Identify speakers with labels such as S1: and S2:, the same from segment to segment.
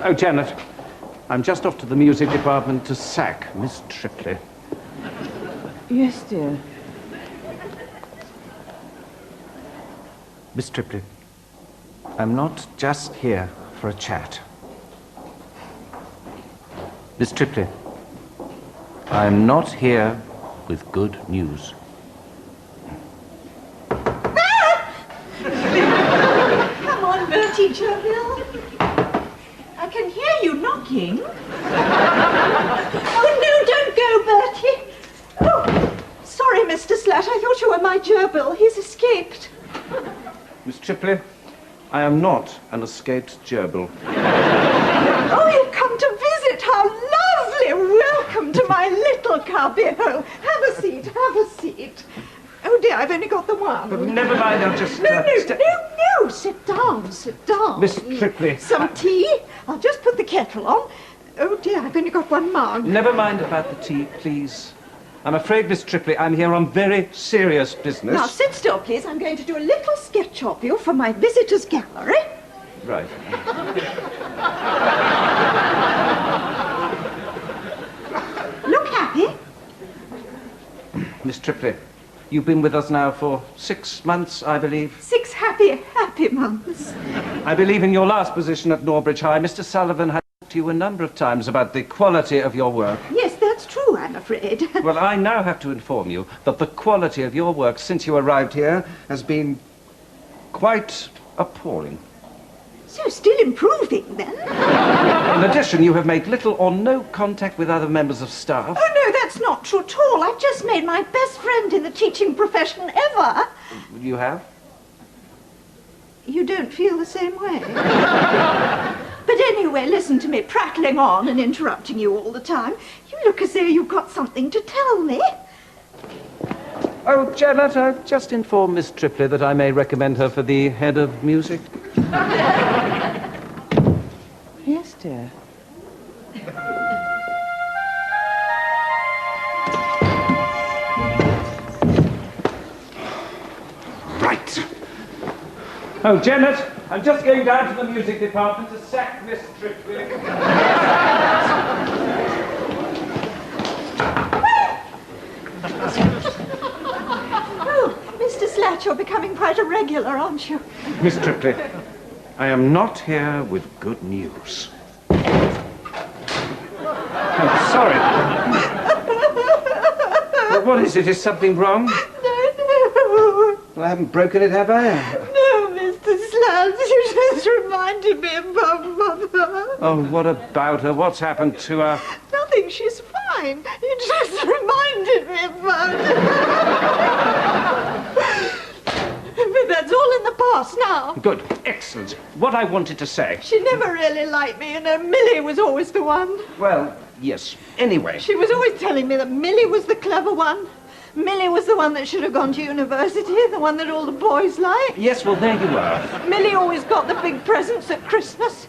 S1: Oh, Janet, I'm just off to the music department to sack Miss Tripley.
S2: Yes, dear.
S1: Miss Tripley, I'm not just here for a chat. Miss Tripley, I'm not here with good news.
S2: Come on, Bertie Gerville. I can hear you knocking. Oh, no, don't go, Bertie. Oh, sorry, Mr. Slat. I thought you were my gerbil. He's escaped.
S1: Miss Tripley, I am not an escaped gerbil.
S2: Oh, you've come to visit. How lovely. Welcome to my little cubbyhole. Have a seat, have a seat. Oh, dear, I've only got the one.
S1: But never mind, I'll just...
S2: No. Sit down, sit down.
S1: Miss Tripley.
S2: Some tea? I'll just put the kettle on. Oh, dear, I've only got one mug.
S1: Never mind about the tea, please. I'm afraid, Miss Tripley, I'm here on very serious business.
S2: Now, sit still, please. I'm going to do a little sketch of you for my visitors' gallery.
S1: Right.
S2: Look happy.
S1: Miss Tripley, you've been with us now for 6 months, I believe.
S2: 6 happy months.
S1: I believe in your last position at Norbridge High, Mr. Sullivan had talked to you a number of times about the quality of your work.
S2: Yes, that's true, I'm afraid.
S1: Well, I now have to inform you that the quality of your work since you arrived here has been quite appalling.
S2: So, still improving, then?
S1: In addition, you have made little or no contact with other members of staff.
S2: Oh, no, that's not true at all. I've just made my best friend in the teaching profession ever.
S1: You have?
S2: You don't feel the same way? But anyway, listen to me prattling on and interrupting you all the time. You look as though you've got something to tell me.
S1: Oh, Janet, I've just informed Miss Tripley that I may recommend her for the head of music.
S2: Yes, dear.
S1: Right. Oh, Janet, I'm just going down to the music department to sack Miss Tripley.
S2: Oh, Mr. Slat, you're becoming quite a regular, aren't you?
S1: Miss Tripley, I am not here with good news. I'm sorry. Well, what is it? Is something wrong?
S2: No.
S1: Well, I haven't broken it, have I?
S2: No, Mr. Slat, you just reminded me of Mother.
S1: Oh, what about her? What's happened to her?
S2: Nothing, she's fine. You just reminded me of Mother. But that's all in the past now.
S1: Good. Excellent. What I wanted to say...
S2: She never really liked me, Millie was always the one.
S1: Well, yes. Anyway...
S2: She was always telling me that Millie was the clever one. Millie was the one that should have gone to university, the one that all the boys liked.
S1: Yes, well, there you are.
S2: Millie always got the big presents at Christmas.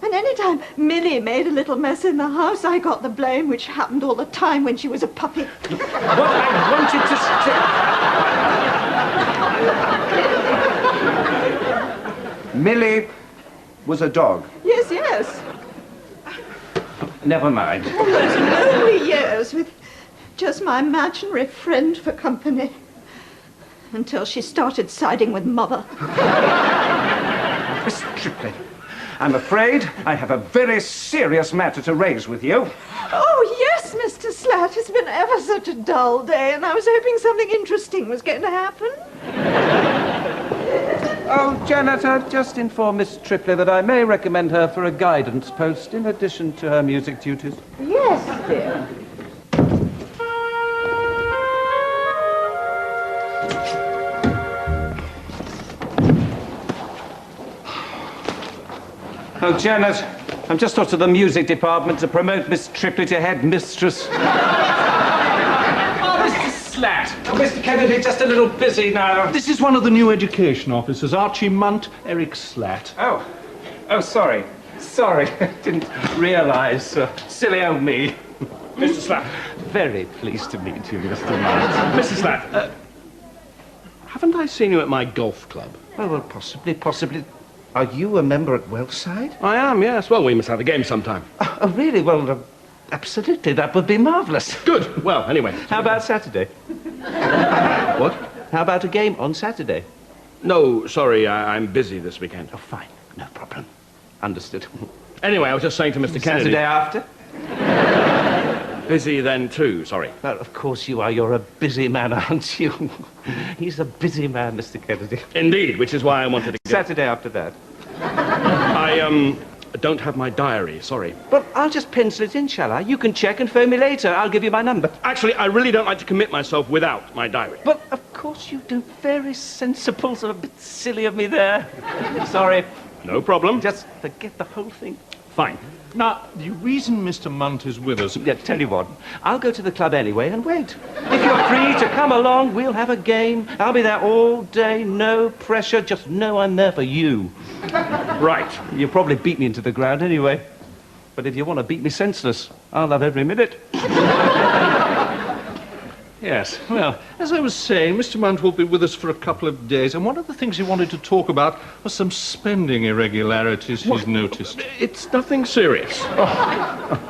S2: And any time Millie made a little mess in the house, I got the blame, which happened all the time when she was a puppy.
S1: What I wanted to say... Millie was a dog.
S2: Yes.
S1: Never mind.
S2: All those lonely years with just my imaginary friend for company. Until she started siding with Mother.
S1: Miss Tripley, I'm afraid I have a very serious matter to raise with you.
S2: Oh, yes, Mr. Slat. It's been ever such a dull day, and I was hoping something interesting was going to happen.
S1: Oh, Janet, I've just informed Miss Tripley that I may recommend her for a guidance post in addition to her music duties.
S2: Yes, dear.
S1: Oh, Janet, I'm just off to the music department to promote Miss Tripley to head mistress. Oh, Mr. Slat. Oh, Mr. Kennedy, just a little busy now.
S3: This is one of the new education officers, Archie Munt, Eric Slat.
S1: Oh, sorry. Didn't realise. Silly old me.
S3: Mr. Slat.
S1: Very pleased to meet you, Mr. Munt.
S3: Mr. Slat, haven't I seen you at my golf club?
S1: Oh, well, possibly. Are you a member at Wellside?
S4: I am, yes. Well, we must have a game sometime.
S1: Oh, really? Well, absolutely. That would be marvellous.
S4: Good. Well, anyway.
S5: How about Saturday?
S4: What?
S5: How about a game on Saturday?
S4: No, sorry, I'm busy this weekend.
S1: Oh, fine. No problem.
S5: Understood.
S4: Anyway, I was just saying to Mr. Kennedy...
S1: Saturday after?
S4: Busy then, too, sorry.
S1: Well, of course you are. You're a busy man, aren't you? He's a busy man, Mr. Kennedy.
S4: Indeed, which is why I wanted to get...
S1: Saturday after that.
S4: I don't have my diary, sorry.
S1: Well, I'll just pencil it in, shall I? You can check and phone me later. I'll give you my number.
S4: Actually, I really don't like to commit myself without my diary.
S1: But, of course you do. Very sensible. So a bit silly of me there. Sorry.
S4: No problem.
S1: Just forget the whole thing.
S4: Fine.
S3: Now, the reason Mr. Munt is with us...
S1: Yeah, tell you what. I'll go to the club anyway and wait. If you're free to come along, we'll have a game. I'll be there all day. No pressure. Just know I'm there for you.
S4: Right.
S1: You'll probably beat me into the ground anyway. But if you want to beat me senseless, I'll have every minute.
S3: Yes, well, as I was saying, Mr. Munt will be with us for a couple of days, and one of the things he wanted to talk about was some spending irregularities he's noticed.
S4: It's nothing serious.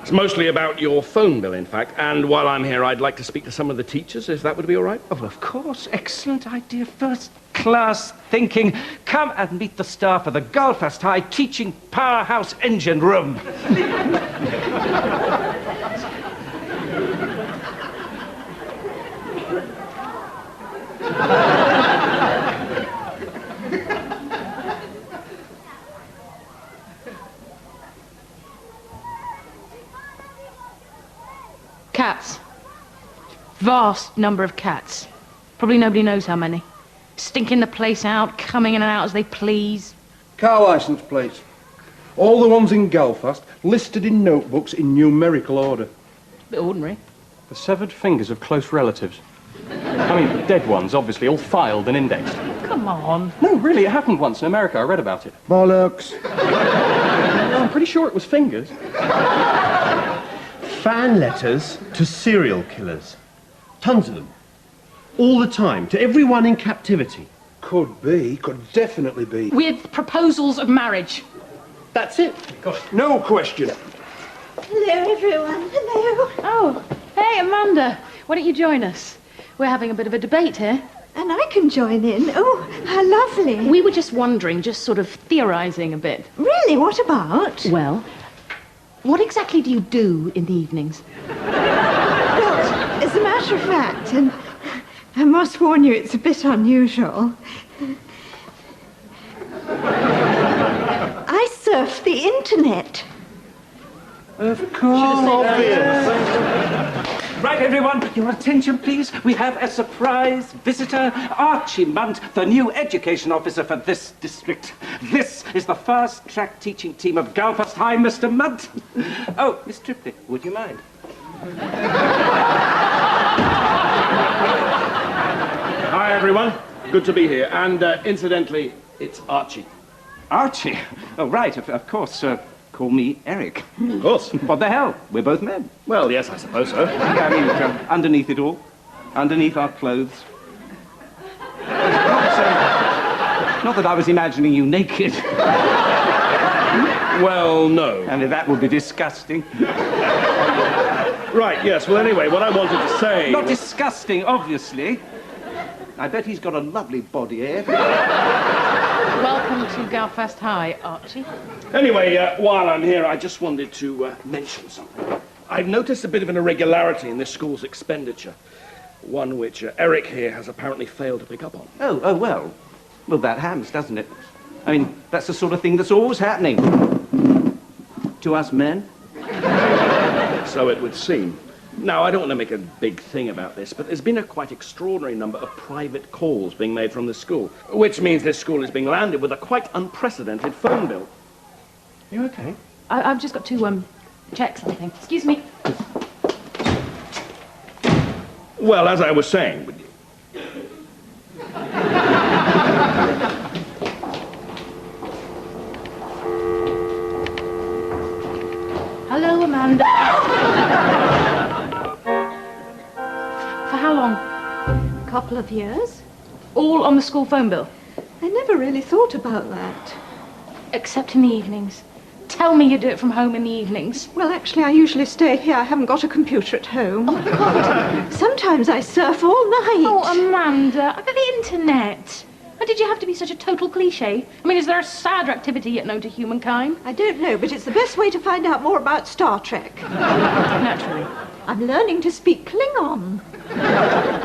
S4: It's mostly about your phone bill, in fact. And while I'm here, I'd like to speak to some of the teachers, if that would be all right.
S1: Oh, well, of course. Excellent idea. First-class thinking. Come and meet the staff of the Galfast High Teaching Powerhouse Engine Room.
S6: Cats. Vast number of cats. Probably nobody knows how many. Stinking the place out, coming in and out as they please.
S7: Car licence plates. All the ones in Galfast listed in notebooks in numerical order.
S6: Bit ordinary.
S5: The severed fingers of close relatives. I mean, dead ones, obviously, all filed and indexed.
S6: Come on.
S5: No, really, it happened once in America. I read about it.
S7: Bollocks.
S5: I'm pretty sure it was fingers.
S8: Fan letters to serial killers. Tons of them. All the time, to everyone in captivity.
S7: Could be, could definitely be.
S6: With proposals of marriage.
S8: That's it.
S7: No question.
S2: Hello, everyone. Hello.
S6: Oh, hey, Amanda. Why don't you join us? We're having a bit of a debate here.
S2: And I can join in. Oh, how lovely.
S6: We were just wondering, just sort of theorising a bit.
S2: Really? What about?
S6: Well, what exactly do you do in the evenings?
S2: Well, as a matter of fact, and I must warn you, it's a bit unusual. I surf the internet.
S7: Of course.
S1: Right, everyone, your attention, please. We have a surprise visitor, Archie Munt, the new education officer for this district. This is the fast-track teaching team of Galfast High, Mr. Munt. Oh, Miss Tripley, would you mind?
S4: Hi, everyone. Good to be here. And incidentally, it's Archie.
S1: Archie? Oh, right, of course. Call me Eric.
S4: Of course.
S1: What the hell? We're both men.
S4: Well, yes, I suppose so.
S1: Yeah, I mean, underneath it all, underneath our clothes. Not that I was imagining you naked.
S4: Well, no.
S1: I mean, that would be disgusting.
S4: Right, yes. Well, anyway, what I wanted to say...
S1: Not disgusting, obviously. I bet he's got a lovely body, eh?
S6: Welcome to Galfast High, Archie.
S4: Anyway, while I'm here, I just wanted to mention something. I've noticed a bit of an irregularity in this school's expenditure. One which Eric here has apparently failed to pick up on.
S1: Oh, well. Well, that happens, doesn't it? I mean, that's the sort of thing that's always happening. To us men.
S4: So it would seem. Now, I don't want to make a big thing about this, but there's been a quite extraordinary number of private calls being made from the school, which means this school is being landed with a quite unprecedented phone bill. You okay?
S6: I've just got to, check something. Excuse me.
S4: Well, as I was saying...
S6: Hello, Amanda. For how long?
S2: A couple of years.
S6: All on the school phone bill?
S2: I never really thought about that.
S6: Except in the evenings. Tell me you do it from home in the evenings.
S2: Well, actually, I usually stay here. I haven't got a computer at home. Oh, God. Sometimes I surf all night.
S6: Oh, Amanda, I've got the internet. Why did you have to be such a total cliché? I mean, is there a sadder activity yet known to humankind?
S2: I don't know, but it's the best way to find out more about Star Trek.
S6: Naturally.
S2: I'm learning to speak Klingon.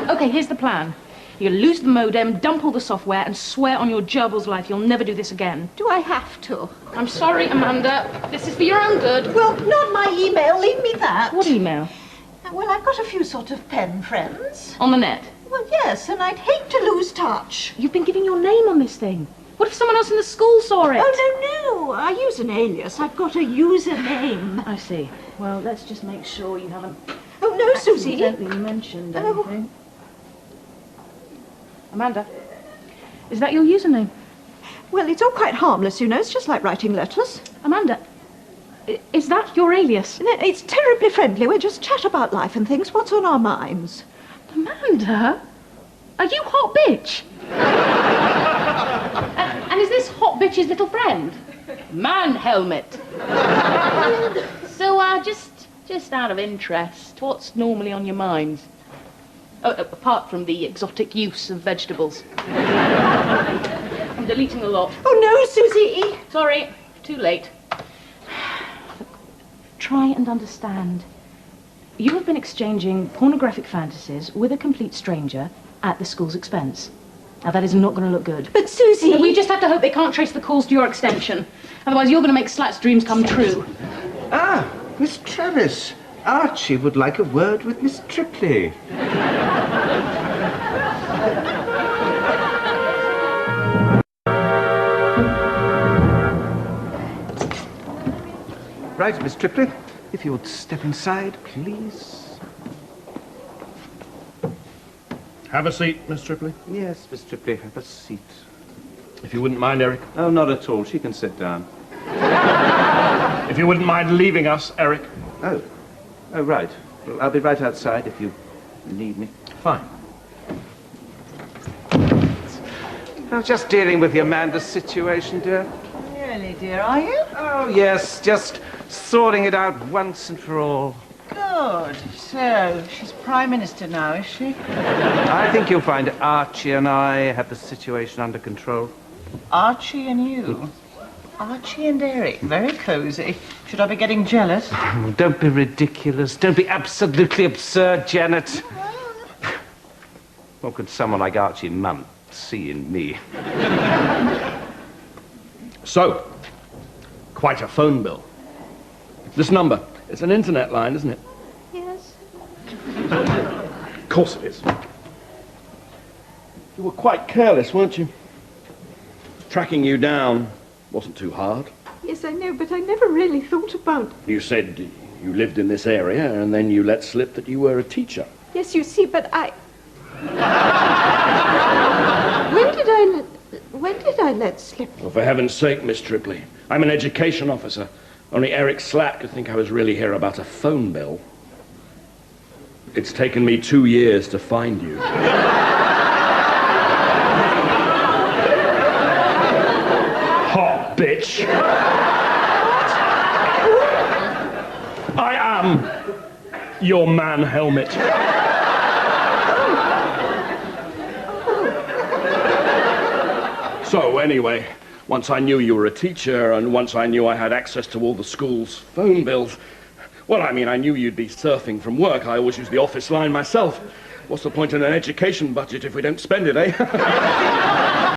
S6: Okay, here's the plan. You lose the modem, dump all the software, and swear on your gerbil's life you'll never do this again.
S2: Do I have to?
S6: I'm sorry, Amanda. This is for your own good.
S2: Well, not my email. Leave me that.
S6: What email?
S2: Well, I've got a few sort of pen friends.
S6: On the net?
S2: Well, yes, and I'd hate to lose touch.
S6: You've been giving your name on this thing. What if someone else in the school saw it?
S2: Oh, no. I use an alias. I've got a username.
S6: I see. Well, let's just make sure you haven't...
S2: Oh, no, Susie.
S6: accidentally mentioned anything. Amanda, is that your username?
S2: Well, it's all quite harmless, you know. It's just like writing letters.
S6: Amanda, is that your alias?
S2: No, it's terribly friendly. We just chat about life and things. What's on our minds?
S6: Amanda, are you hot bitch? And is this hot bitch's little friend? Man helmet. So, just out of interest, what's normally on your minds? Apart from the exotic use of vegetables. I'm deleting a lot.
S2: Oh, no, Susie!
S6: Sorry, too late. Try and understand. You have been exchanging pornographic fantasies with a complete stranger at the school's expense. Now, that is not going to look good.
S2: But, Susie...
S6: We just have to hope they can't trace the calls to your extension. Otherwise, you're going to make Slat's dreams come true.
S1: Ah, Miss Travis. Archie would like a word with Miss Tripley. Right, Miss Tripley. If you would step inside, please.
S4: Have a seat, Miss Tripley.
S1: Yes, Miss Tripley, have a seat.
S4: If you wouldn't mind, Eric.
S1: Oh, not at all. She can sit down.
S4: If you wouldn't mind leaving us, Eric.
S1: Oh. Oh, right. Well, I'll be right outside if you need me.
S4: Fine.
S1: I'm just dealing with the Amanda situation, dear.
S9: Really, dear, are you?
S1: Oh, yes, just sorting it out once and for all.
S9: Good. So, she's Prime Minister now, is she?
S1: I think you'll find Archie and I have the situation under control.
S9: Archie and you? Archie and Eric. Very cosy. Should I be getting jealous?
S1: Oh, don't be ridiculous. Don't be absolutely absurd, Janet. What could someone like Archie Munt see in me?
S4: So, quite a phone bill. This number, it's an internet line, isn't it?
S2: Yes.
S4: Of course it is. You were quite careless, weren't you? Tracking you down wasn't too hard.
S2: Yes, I know, but I never really thought about...
S4: You said you lived in this area, and then you let slip that you were a teacher.
S2: Yes, you see, but I... When did I let slip?
S4: Oh, for heaven's sake, Miss Tripley. I'm an education officer. Only Eric Slat could think I was really here about a phone bill. It's taken me 2 years to find you. Hot bitch. I am your man helmet. So, anyway, once I knew you were a teacher, and once I knew I had access to all the school's phone bills, well, I mean, I knew you'd be surfing from work. I always use the office line myself. What's the point in an education budget if we don't spend it, eh?